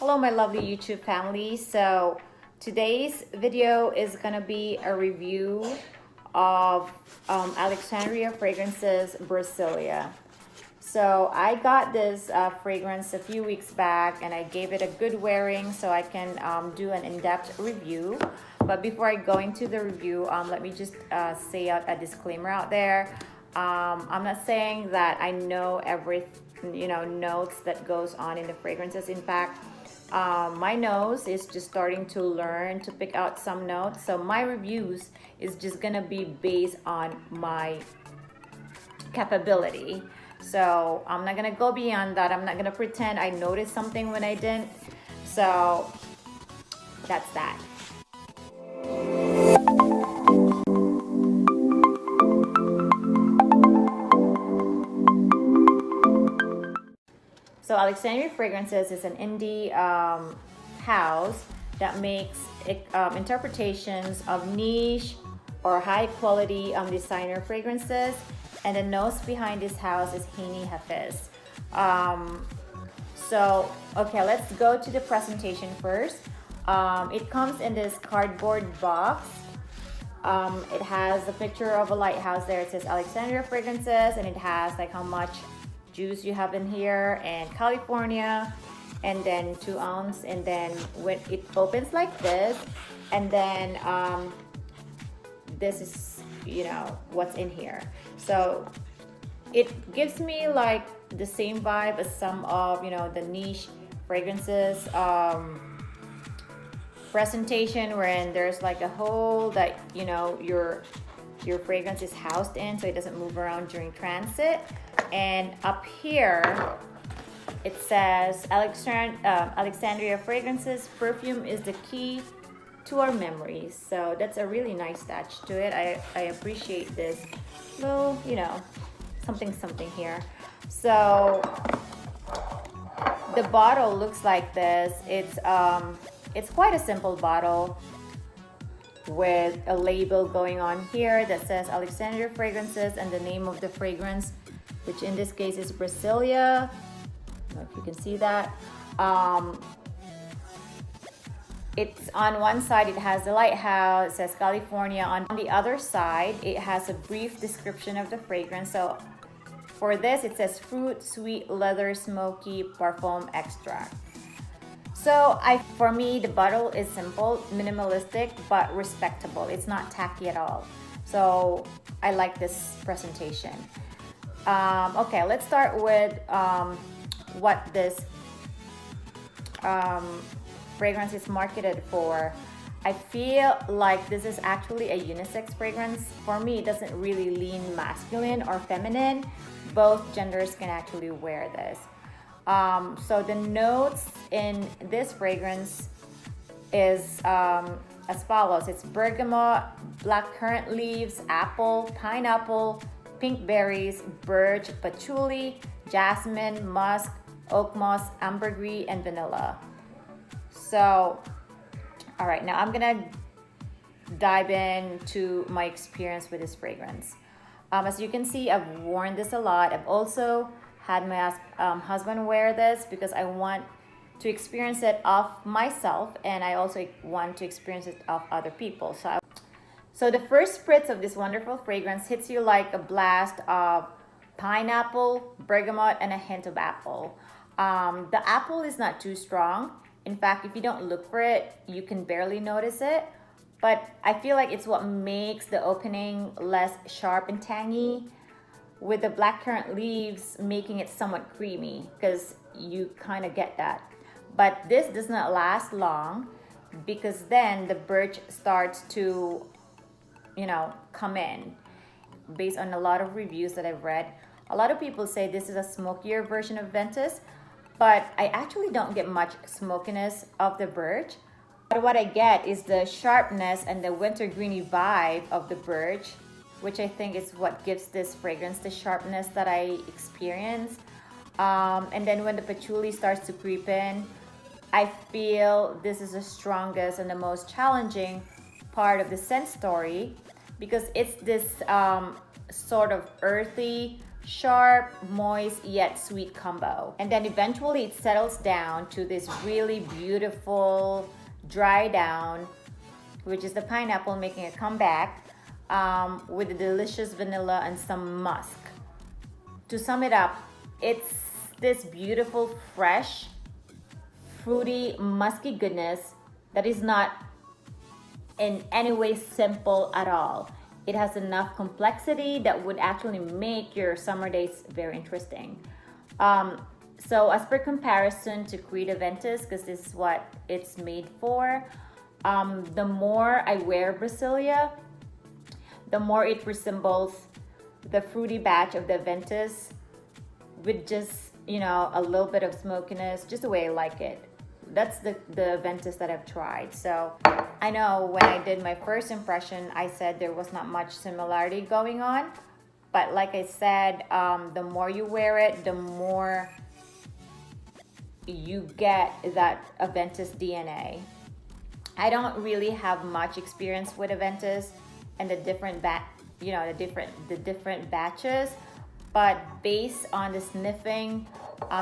Hello my lovely YouTube family. So today's video is gonna be a review of Alexandria fragrances Brasilia. So I got this fragrance a few weeks back and I gave it a good wearing so I can do an in-depth review. But before I go into the review, let me just say out a disclaimer out there. I'm not saying that I know every notes that goes on in the fragrances. In fact, my nose is just starting to learn to pick out some notes, so my reviews is just gonna be based on my capability. So I'm not gonna go beyond that. I'm not gonna pretend I noticed something when I didn't. So that's that. So Alexandria Fragrances is an indie house that makes interpretations of niche or high quality designer fragrances, and the nose behind this house is Hani Hafiz. So okay, let's go to the presentation first. It comes in this cardboard box. It has a picture of a lighthouse there. It says Alexandria Fragrances, and it has like how much juice you have in here and California, and then 2 ounce, and then when it opens like this, and then this is what's in here. So it gives me like the same vibe as some of the niche fragrances presentation, wherein there's like a hole that your fragrance is housed in so it doesn't move around during transit. And up here it says Alexandria Fragrances, perfume is the key to our memories. So that's a really nice touch to it. I appreciate this little something here. So the bottle looks like this. It's quite a simple bottle with a label going on here that says Alexandria Fragrances and the name of the fragrance, which in this case is Brasilia. I don't know if you can see that. It's on one side, it has the lighthouse, it says California. On the other side, it has a brief description of the fragrance. So for this, it says fruit, sweet, leather, smoky, parfum extract. So for me, the bottle is simple, minimalistic, but respectable. It's not tacky at all. So I like this presentation. Okay, let's start with what this fragrance is marketed for. I feel like this is actually a unisex fragrance. For me, it doesn't really lean masculine or feminine. Both genders can actually wear this. So the notes in this fragrance is as follows. It's bergamot, black currant leaves, apple, pineapple, pink berries, birch, patchouli, jasmine, musk, oak moss, ambergris, and vanilla. So, all right, now I'm gonna dive into my experience with this fragrance. As you can see, I've worn this a lot. I've also had my husband wear this because I want to experience it of myself, and I also want to experience it of other people. So the first spritz of this wonderful fragrance hits you like a blast of pineapple, bergamot, and a hint of apple. The apple is not too strong. In fact, if you don't look for it, you can barely notice it. But I feel like it's what makes the opening less sharp and tangy, with the blackcurrant leaves making it somewhat creamy, because you kind of get that. But this does not last long, because then the birch starts to come in. Based on a lot of reviews that I've read, a lot of people say this is a smokier version of Ventus, but I actually don't get much smokiness of the birch. But what I get is the sharpness and the wintergreeny vibe of the birch, which I think is what gives this fragrance the sharpness that I experience. And then when the patchouli starts to creep in, I feel this is the strongest and the most challenging part of the scent story, because it's this sort of earthy, sharp, moist, yet sweet combo. And then eventually it settles down to this really beautiful dry down, which is the pineapple making a comeback, with the delicious vanilla and some musk. To sum it up, it's this beautiful, fresh, fruity, musky goodness that is not in any way simple at all. It has enough complexity that would actually make your summer days very interesting. So as per comparison to Creed Aventus, because this is what it's made for, the more I wear Brasilia, the more it resembles the fruity batch of the Aventus with just, you know, a little bit of smokiness, just the way I like it. That's the Aventus that I've tried. So I know when I did my first impression, I said there was not much similarity going on. But like I said, the more you wear it, the more you get that Aventus DNA. I don't really have much experience with Aventus and the different different batches, but based on the sniffing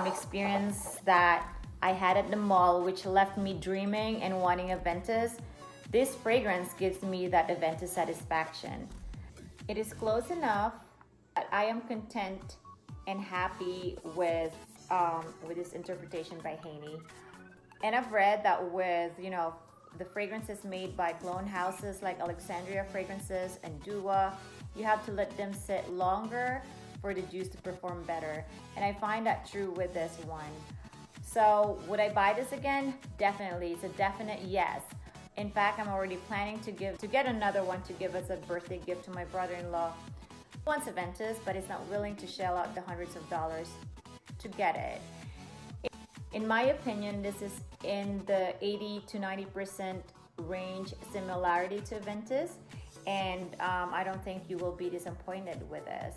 experience that I had at the mall, which left me dreaming and wanting Aventus, this fragrance gives me that Aventus satisfaction. It is close enough that I am content and happy with this interpretation by Haney. And I've read that with, you know, the fragrances made by clone houses like Alexandria Fragrances and Dua, you have to let them sit longer for the juice to perform better. And I find that true with this one. So would I buy this again? Definitely. It's a definite yes. In fact, I'm already planning to get another one to give as a birthday gift to my brother-in-law. He wants Aventus, but is not willing to shell out the hundreds of dollars to get it. In my opinion, this is in the 80 to 90% range similarity to Aventus, and I don't think you will be disappointed with this.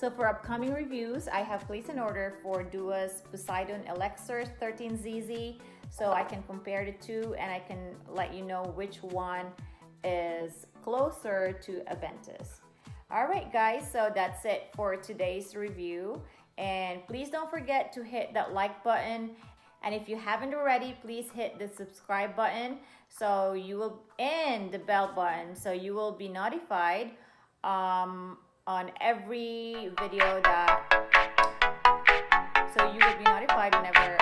So for upcoming reviews, I have placed an order for Dua's Poseidon Elixir 13ZZ, so I can compare the two and I can let you know which one is closer to Aventus. Alright guys, so that's it for today's review, and please don't forget to hit that like button, and if you haven't already, please hit the subscribe button so you will, and the bell button, so you will be notified on every video whenever